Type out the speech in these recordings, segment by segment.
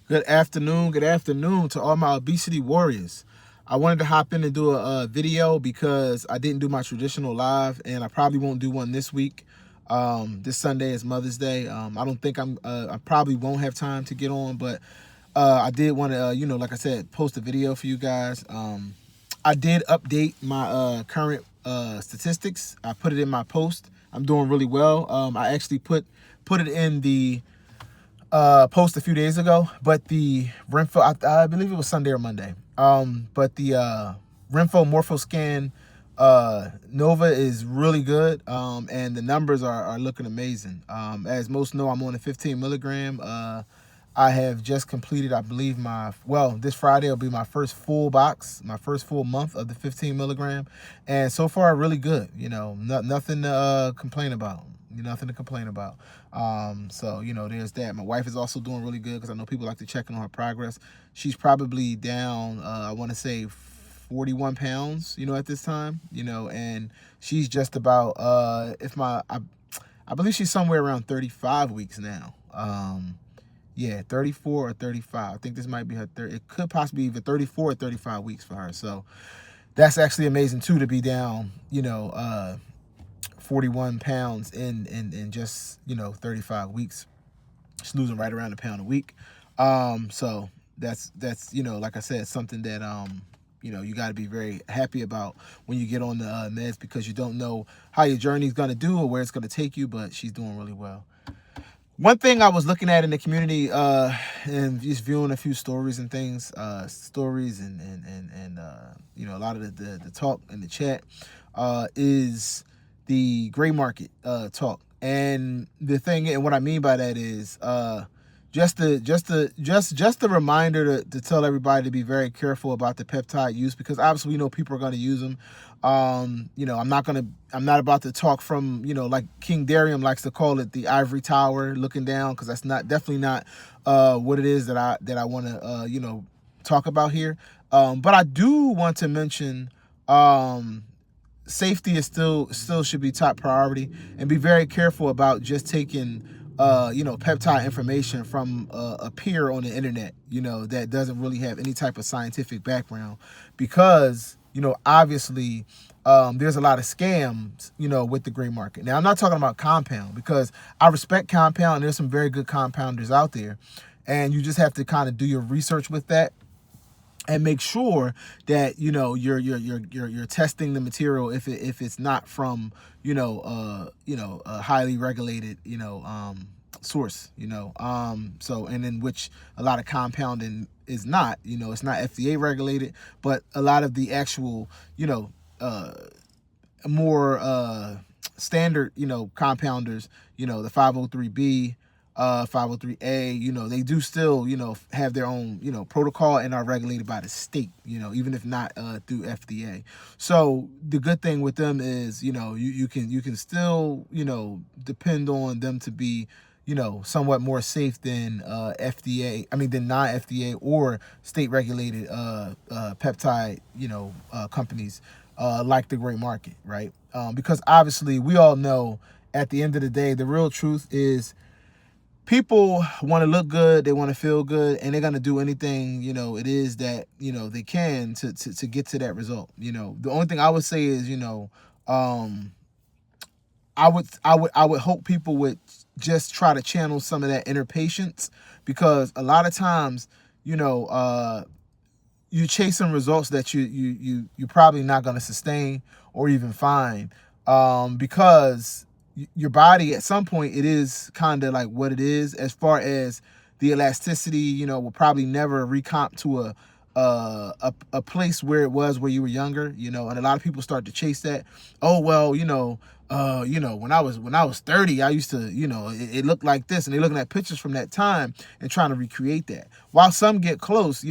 Good afternoon. Good afternoon to all my obesity warriors. I wanted to hop in and do a video because I didn't do my traditional live, and I probably won't do one this week. This Sunday is Mother's Day. I don't think I probably won't have time to get on, but I did want to, like I said, post a video for you guys. I did update my current statistics. I put it in my post. I'm doing really well. I actually put it in the post a few days ago, but the Renfo, I believe it was Sunday or Monday. But the Renfo Morphoscan Nova is really good, and the numbers are looking amazing. As most know, I'm on a 15 milligram. I have just completed, I believe, this Friday will be my first full box, my first full month of the 15 milligram. And so far, really good. Nothing to complain about. Nothing to complain about. So, there's that. My wife is also doing really good because I know people like to check in on her progress. She's probably down, I want to say 41 pounds, at this time, and she's just about, I believe she's somewhere around 35 weeks now. Yeah, 34 or 35. I think this might be her third. It could possibly be either 34 or 35 weeks for her. So that's actually amazing too, to be down, 41 pounds in just, 35 weeks. She's losing right around a pound a week. So that's like I said, something that you got to be very happy about when you get on the meds, because you don't know how your journey is going to do or where it's going to take you, but she's doing really well. One thing I was looking at in the community, and just viewing a few stories and things, and a lot of the talk in the chat, is the gray market talk. And the thing, and what I mean by that is just a reminder to tell everybody to be very careful about the peptide use, because obviously we know people are going to use them. I'm not about to talk from, like King Darium likes to call it, the ivory tower looking down, because that's definitely not what it is that I want to talk about here. But I do want to mention safety is still should be top priority, and be very careful about just taking peptide information from a peer on the internet, that doesn't really have any type of scientific background, because obviously there's a lot of scams with the gray market. Now, I'm not talking about compound, because I respect compound, and there's some very good compounders out there, and you just have to kind of do your research with that and make sure that you're testing the material if it's not from a highly regulated source, so, and in which a lot of compounding is not, it's not FDA regulated, but a lot of the actual more standard compounders, the 503B, 503A, they do still, have their own, protocol, and are regulated by the state, even if not through FDA. So the good thing with them is, you can still, depend on them to be, somewhat more safe than than non-FDA or state regulated peptide, companies like the gray market, right? Because obviously we all know, at the end of the day, the real truth is, people want to look good, they want to feel good, and they're going to do anything, it is that, they can to get to that result. The only thing I would say is, I would hope people would just try to channel some of that inner patience, because a lot of times, you're chasing results that you're probably not going to sustain or even find, because your body, at some point, it is kind of like what it is, as far as the elasticity, will probably never recomp to a place where it was where you were younger, and a lot of people start to chase that. Oh, well, when I was 30, I used to, it looked like this, and they're looking at pictures from that time and trying to recreate that. While some get close,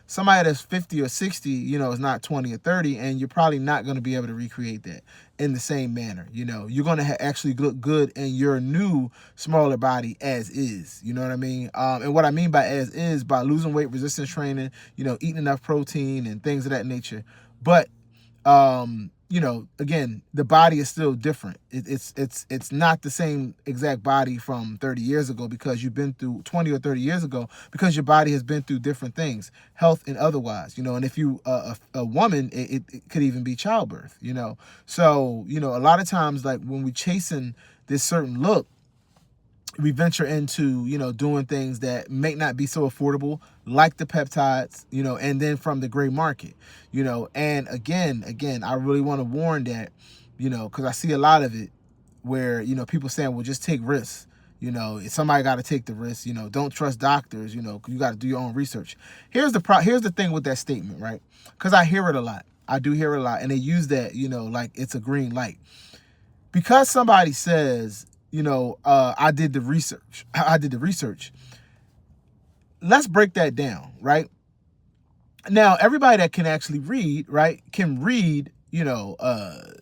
somebody that's 50 or 60, is not 20 or 30, and you're probably not going to be able to recreate that in the same manner. You're going to actually look good in your new smaller body as is. You know what I mean? And what I mean by as is, by losing weight, resistance training, eating enough protein and things of that nature. But again, the body is still different. It's not the same exact body from 30 years ago, because you've been through 20 or 30 years ago, because your body has been through different things, health and otherwise, and if you, a woman, it could even be childbirth, So, a lot of times, like when we chasing this certain look, we venture into, doing things that may not be so affordable, like the peptides, and then from the gray market, and again, I really want to warn that, because I see a lot of it where, people saying, well, just take risks. Somebody got to take the risk, don't trust doctors, you got to do your own research. Here's the thing with that statement, right? Because I hear it a lot. I do hear it a lot. And they use that, like it's a green light. Because somebody says, I did the research. Let's break that down, right? Now, everybody that can actually read, right, can read, information,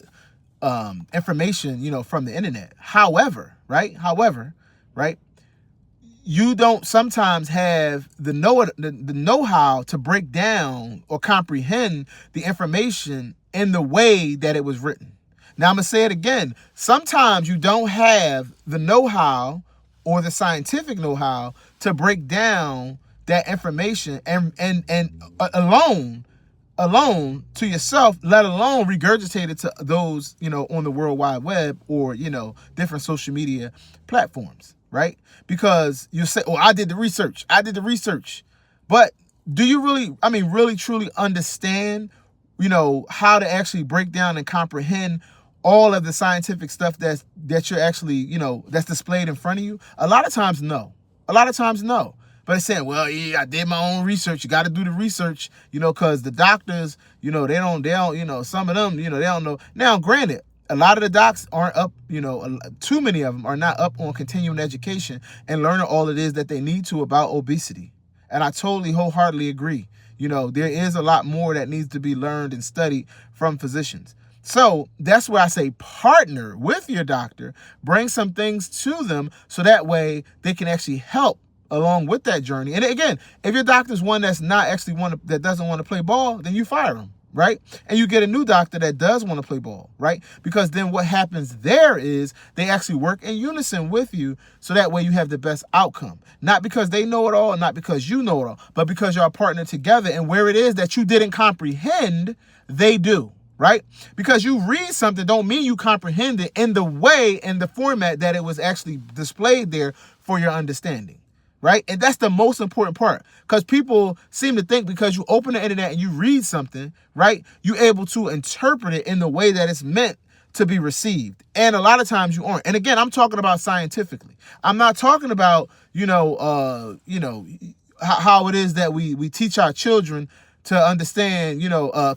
from the internet. However, right, you don't sometimes have the know-how to break down or comprehend the information in the way that it was written. Now, I'm going to say it again. Sometimes you don't have the know-how or the scientific know-how to break down that information and alone to yourself, let alone regurgitate it to those, on the World Wide Web or, different social media platforms, right? Because you say, oh, I did the research. But do you really truly understand, how to actually break down and comprehend all of the scientific stuff that you're actually, that's displayed in front of you? A lot of times, no. But it's saying, well, yeah, I did my own research. You got to do the research, because the doctors, they don't, some of them, they don't know. Now, granted, a lot of the docs aren't up, too many of them are not up on continuing education and learning all it is that they need to about obesity. And I totally wholeheartedly agree. There is a lot more that needs to be learned and studied from physicians. So that's where I say partner with your doctor, bring some things to them so that way they can actually help along with that journey. And again, if your doctor's one that's not actually that doesn't want to play ball, then you fire him, right? And you get a new doctor that does want to play ball, right? Because then what happens there is they actually work in unison with you so that way you have the best outcome. Not because they know it all, not because you know it all, but because y'all partner together, and where it is that you didn't comprehend, they do. Right? Because you read something don't mean you comprehend it in the way, in the format that it was actually displayed there for your understanding. Right? And that's the most important part, because people seem to think because you open the internet and you read something, right, you're able to interpret it in the way that it's meant to be received. And a lot of times you aren't. And again, I'm talking about scientifically. I'm not talking about, how it is that we teach our children to understand,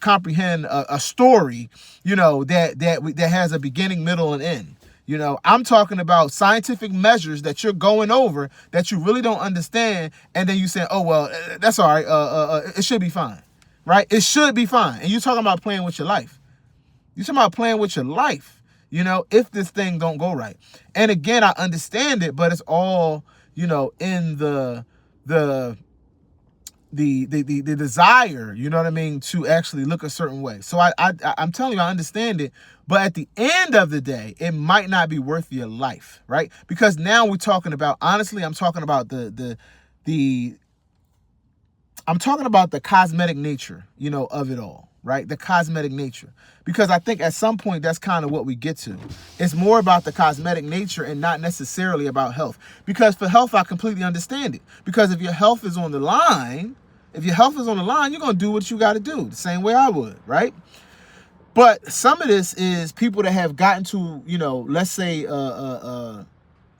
comprehend a story, that has a beginning, middle, and end. I'm talking about scientific measures that you're going over that you really don't understand, and then you say, oh, well, that's all right. It should be fine, right? It should be fine. And you're talking about playing with your life. You're talking about playing with your life, if this thing don't go right. And again, I understand it, but it's all, in the desire, to actually look a certain way. So I'm telling you, I understand it, but at the end of the day, it might not be worth your life, right? Because now we're talking about, honestly, I'm talking about the cosmetic nature, of it all, right? The cosmetic nature. Because I think at some point that's kind of what we get to. It's more about the cosmetic nature and not necessarily about health. Because for health, I completely understand it. Because if your health is on the line, you're going to do what you got to do, the same way I would, right? But some of this is people that have gotten to, let's say, an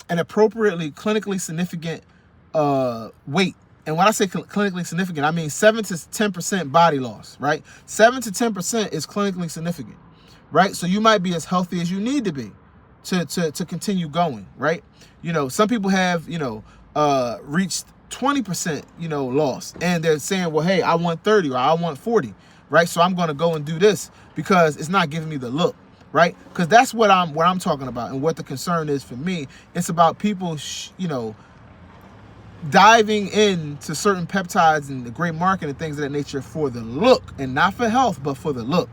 appropriately clinically significant weight. And when I say clinically significant, I mean 7 to 10% body loss, right? 7 to 10% is clinically significant, right? So you might be as healthy as you need to be to continue going, right? Some people have, reached 20%, loss, and they're saying, well, hey, I want 30 or I want 40, right? So I'm going to go and do this because it's not giving me the look, right? Because that's what I'm talking about, and what the concern is for me. It's about people, diving into certain peptides and the gray market and things of that nature for the look, and not for health, but for the look,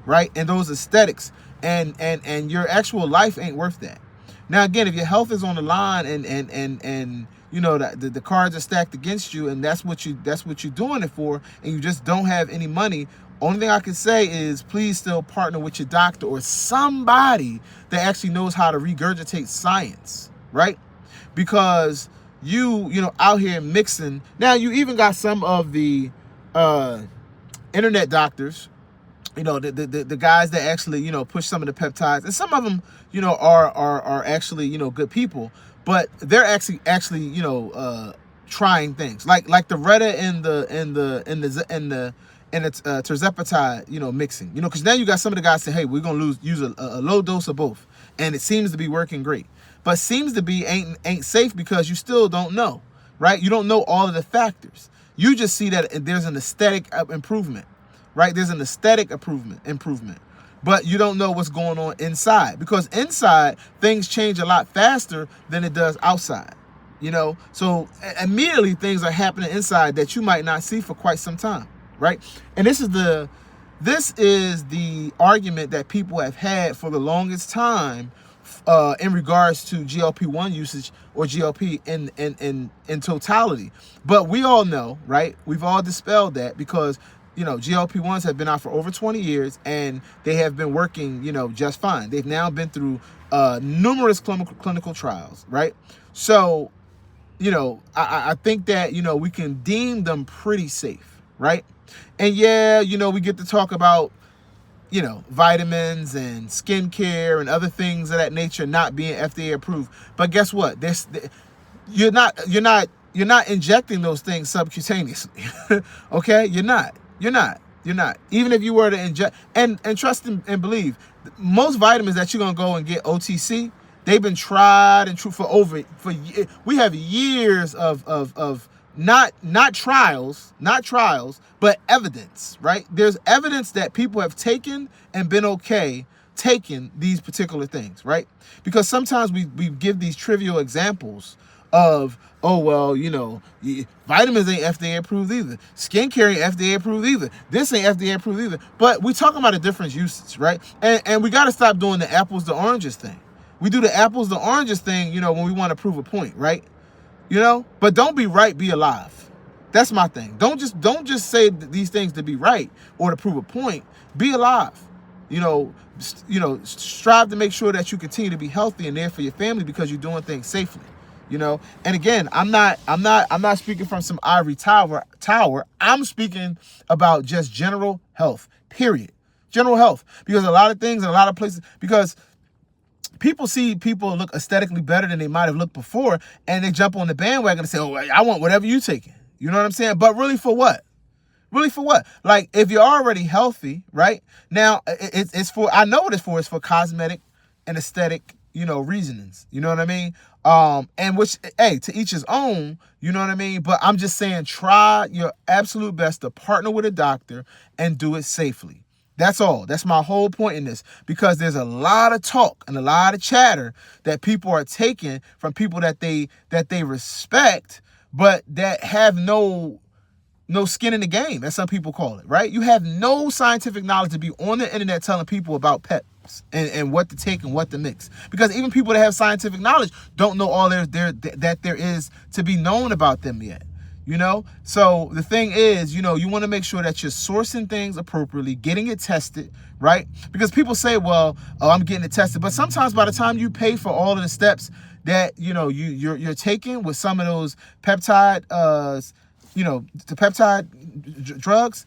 right? And those aesthetics, and your actual life ain't worth that. Now, again, if your health is on the line and you know the cards are stacked against you, and that's what you're doing it for, and you just don't have any money, only thing I can say is please still partner with your doctor or somebody that actually knows how to regurgitate science, right? Because you know out here mixing. Now you even got some of the internet doctors, you know, the guys that actually, you know, push some of the peptides, and some of them, you know, are actually, you know, good people, but they're actually you know trying things like the Retta and the terzepatide, you know, mixing, you know, because now you got some of the guys say, hey, we're gonna use a low dose of both, and it seems to be working great, but seems to be ain't safe because you still don't know, right? You don't know all of the factors. You just see that there's an aesthetic improvement, right? There's an aesthetic improvement, but you don't know what's going on inside, because inside things change a lot faster than it does outside, you know? So immediately things are happening inside that you might not see for quite some time, right? And this is the argument that people have had for the longest time in regards to GLP-1 usage or GLP in totality. But we all know, right? We've all dispelled that, because you know, GLP-1s have been out for over 20 years and they have been working, you know, just fine. They've now been through numerous clinical trials, right? So, you know, I think that, you know, we can deem them pretty safe, right? And yeah, you know, we get to talk about, you know, vitamins and skincare and other things of that nature not being FDA approved. But guess what? You're not injecting those things subcutaneously. Okay? You're not. Even if you were to inject, and trust and believe, most vitamins that you're gonna go and get OTC, they've been tried and true for we have years of not trials, but evidence, right? There's evidence that people have taken and been okay taking these particular things, right? Because sometimes we give these trivial examples of, oh, well, you know, vitamins ain't FDA approved either. Skincare ain't FDA approved either. This ain't FDA approved either. But we're talking about a different usage, right? And we got to stop doing the apples to oranges thing. We do the apples to oranges thing, you know, when we want to prove a point, right? You know, but don't be right, be alive. That's my thing. Don't just say these things to be right or to prove a point. Be alive. You know, strive to make sure that you continue to be healthy and there for your family, because you're doing things safely. You know, and again, I'm not speaking from some ivory tower. I'm speaking about just general health, period. General health, because a lot of things in a lot of places, because people see people look aesthetically better than they might have looked before, and they jump on the bandwagon and say, oh, I want whatever you're taking. You know what I'm saying? But really for what? Really for what? Like, if you're already healthy, right? Now, it's for, I know what it's for. It's for cosmetic and aesthetic, you know, reasonings. You know what I mean? And which, hey, to each his own, you know what I mean? But I'm just saying, try your absolute best to partner with a doctor and do it safely. That's all. That's my whole point in this, because there's a lot of talk and a lot of chatter that people are taking from people that they respect, but that have no skin in the game, as some people call it, right? You have no scientific knowledge to be on the internet telling people about peps and what to take and what to mix. Because even people that have scientific knowledge don't know all that there is to be known about them yet. You know, so the thing is, you know, you want to make sure that you're sourcing things appropriately, getting it tested, right? Because people say, well, oh, I'm getting it tested. But sometimes by the time you pay for all of the steps that, you know, you're taking with some of those peptide, you know, the peptide drugs,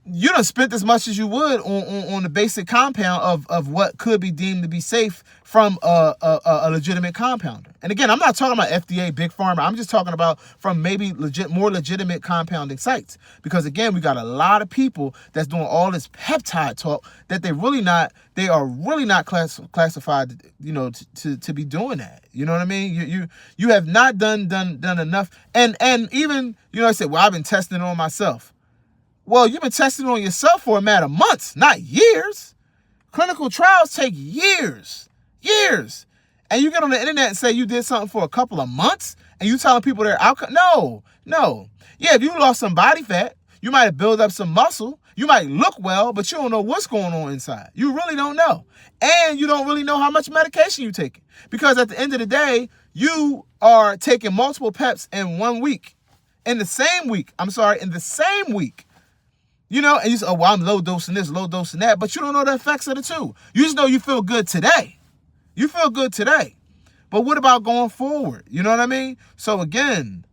you done spent as much as you would on the basic compound of what could be deemed to be safe from a legitimate compounder. And again, I'm not talking about FDA, big pharma. I'm just talking about from maybe more legitimate compounding sites. Because again, we got a lot of people that's doing all this peptide talk that they are really not classified, you know, to be doing that. You know what I mean? You have not done enough. And even, you know, I said, well, I've been testing it on myself. Well, you've been testing on yourself for a matter of months, not years. Clinical trials take years. And you get on the internet and say you did something for a couple of months and you telling people their outcome. No. Yeah, if you lost some body fat, You might have built up some muscle. You might look well, but you don't know what's going on inside. You really don't know. And you don't really know how much medication you're taking. Because at the end of the day, you are taking multiple peps in 1 week. In the same week. You know, and you say, oh, well, I'm low dosing this, low dosing that. But you don't know the effects of the two. You just know you feel good today. You feel good today. But what about going forward? You know what I mean? So again,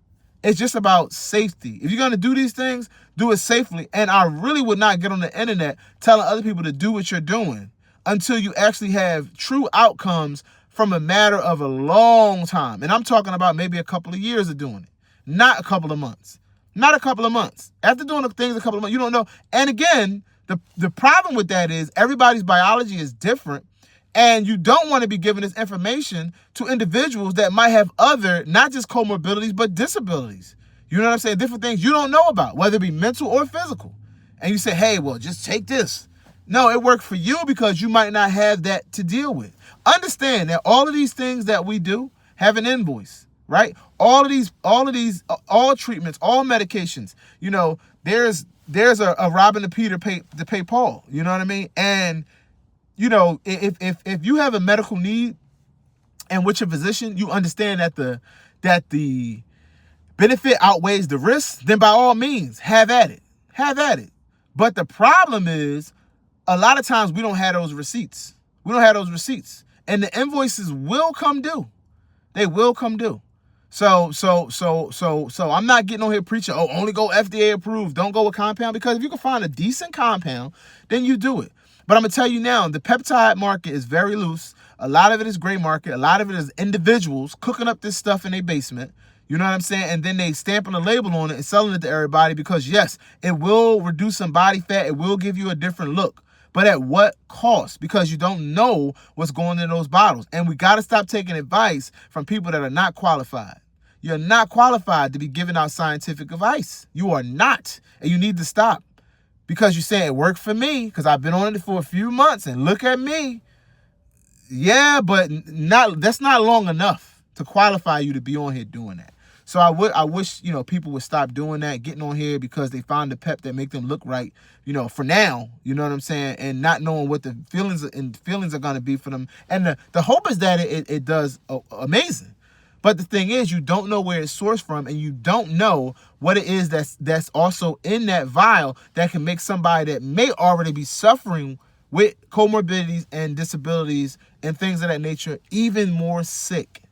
it's just about safety. If you're going to do these things, do it safely. And I really would not get on the internet telling other people to do what you're doing until you actually have true outcomes from a matter of a long time. And I'm talking about maybe a couple of years of doing it, not a couple of months. Not a couple of months. After doing the things a couple of months, you don't know. And again, the problem with that is everybody's biology is different. And you don't want to be giving this information to individuals that might have other, not just comorbidities, but disabilities. You know what I'm saying? Different things you don't know about, whether it be mental or physical. And you say, hey, well, just take this. No, it worked for you because you might not have that to deal with. Understand that all of these things that we do have an invoice, right? All treatments, all medications, you know, there's a Robin to Peter to pay Paul. You know what I mean? And you know, if you have a medical need and with your physician, you understand that the benefit outweighs the risk, then by all means, have at it. Have at it. But the problem is, a lot of times we don't have those receipts. And the invoices will come due. They will come due. So I'm not getting on here preaching, oh, only go FDA approved, don't go with compound, because if you can find a decent compound, then you do it. But I'm going to tell you now, the peptide market is very loose. A lot of it is gray market. A lot of it is individuals cooking up this stuff in their basement. You know what I'm saying? And then they stamping a label on it and selling it to everybody because, yes, it will reduce some body fat. It will give you a different look. But at what cost? Because you don't know what's going in those bottles. And we got to stop taking advice from people that are not qualified. You're not qualified to be giving out scientific advice. You are not. And you need to stop. Because you say it worked for me, because I've been on it for a few months, and look at me. Yeah, but that's not long enough to qualify you to be on here doing that. So I wish, you know, people would stop doing that, getting on here because they found the pep that make them look right, you know, for now, you know what I'm saying, and not knowing what the feelings are going to be for them. And the hope is that it does amazing. But the thing is, you don't know where it's sourced from, and you don't know what it is that's also in that vial that can make somebody that may already be suffering with comorbidities and disabilities and things of that nature even more sick.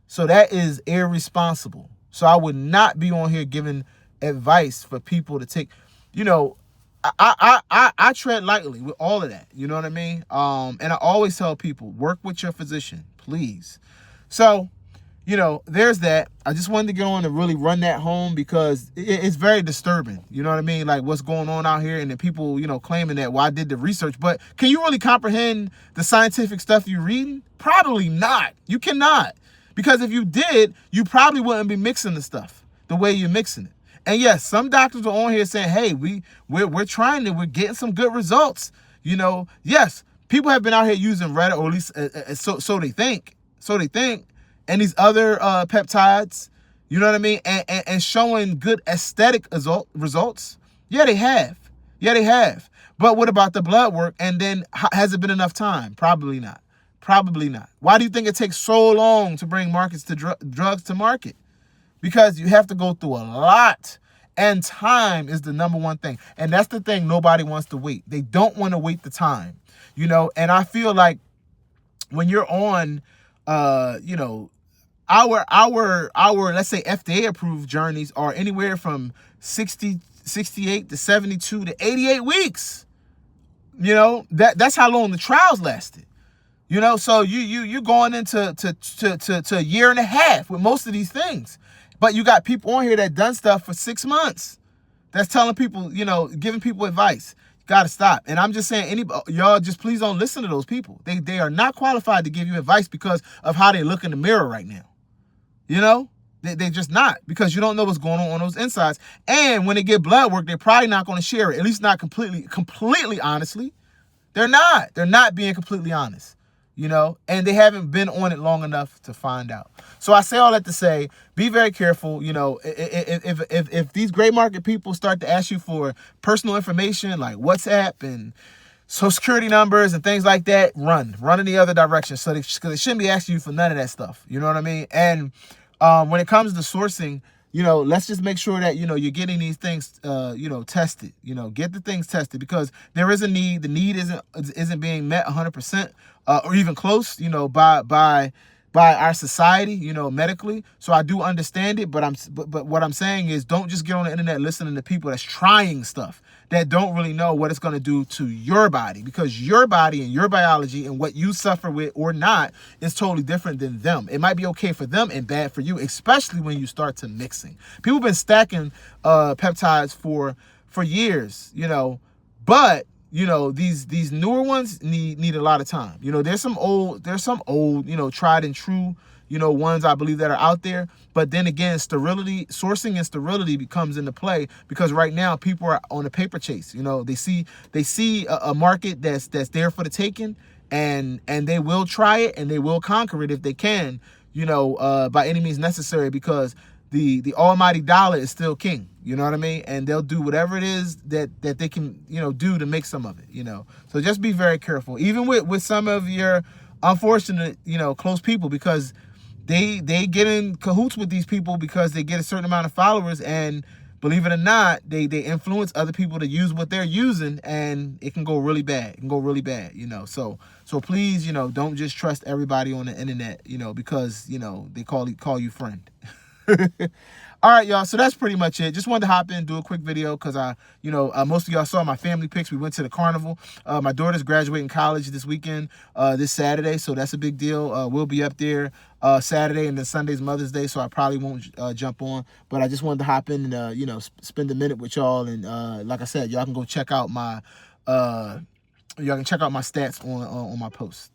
So that is irresponsible. So I would not be on here giving advice for people to take. You know, I tread lightly with all of that. You know what I mean? And I always tell people, work with your physician, please. So, you know, there's that. I just wanted to get on and really run that home because it's very disturbing. You know what I mean? Like what's going on out here and the people, you know, claiming that, well, I did the research. But can you really comprehend the scientific stuff you're reading? Probably not. You cannot. Because if you did, you probably wouldn't be mixing the stuff the way you're mixing it. And yes, some doctors are on here saying, hey, we're trying it. We're getting some good results. You know, yes, people have been out here using Reddit, or at least so they think. And these other peptides, you know what I mean? And showing good aesthetic results. Yeah, they have. But what about the blood work? And then has it been enough time? Probably not. Why do you think it takes so long to bring drugs to market? Because you have to go through a lot. And time is the number one thing. And that's the thing nobody wants to wait. They don't want to wait the time. You know, and I feel like when you're on, you know, our let's say FDA approved journeys are anywhere from 68 to 72 to 88 weeks. You know, that's how long the trials lasted. You know, so you're going into to a year and a half with most of these things. But you got people on here that done stuff for 6 months. That's telling people, you know, giving people advice. Got to stop. And I'm just saying, y'all just please don't listen to those people. They are not qualified to give you advice because of how they look in the mirror right now. You know, they're just not, because you don't know what's going on those insides. And when they get blood work, they're probably not going to share it, at least not completely honestly. They're not being completely honest. you know, and they haven't been on it long enough to find out. So I say all that to say, be very careful. You know, if these gray market people start to ask you for personal information like WhatsApp and Social Security numbers and things like that, run in the other direction. So because they shouldn't be asking you for none of that stuff. You know what I mean? And when it comes to sourcing, you know, let's just make sure that, you know, you're getting these things, you know, tested. You know, get the things tested, because there is a need. The need isn't being met 100% or even close, you know, by our society, you know, medically. So I do understand it, but what I'm saying is, don't just get on the internet listening to people that's trying stuff that don't really know what it's going to do to your body, because your body and your biology and what you suffer with or not is totally different than them. It might be okay for them and bad for you, especially when you start to mixing. People have been stacking peptides for years, you know, but you know, these newer ones need a lot of time. You know, there's some old, you know, tried and true, you know, ones I believe that are out there. But then again, sourcing and sterility becomes into play, because right now people are on a paper chase. You know, they see a market that's there for the taking, and they will try it and they will conquer it if they can, you know, by any means necessary, because the almighty dollar is still king. You know what I mean? And they'll do whatever it is that they can, you know, do to make some of it, you know. So just be very careful, even with some of your unfortunate, you know, close people, because they get in cahoots with these people because they get a certain amount of followers, and believe it or not, they influence other people to use what they're using, and it can go really bad. It can go really bad, you know. So please, you know, don't just trust everybody on the internet, you know, because, you know, they call you friend. All right, y'all. So that's pretty much it. Just wanted to hop in and do a quick video because most of y'all saw my family pics. We went to the carnival. My daughter's graduating college this weekend, this Saturday. So that's a big deal. We'll be up there Saturday, and then Sunday's Mother's Day. So I probably won't jump on. But I just wanted to hop in and, spend a minute with y'all. And like I said, y'all can go check out my stats on my post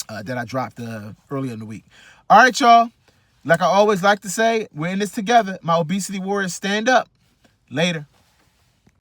that I dropped earlier in the week. All right, y'all. Like I always like to say, we're in this together. My obesity warriors, stand up. Later.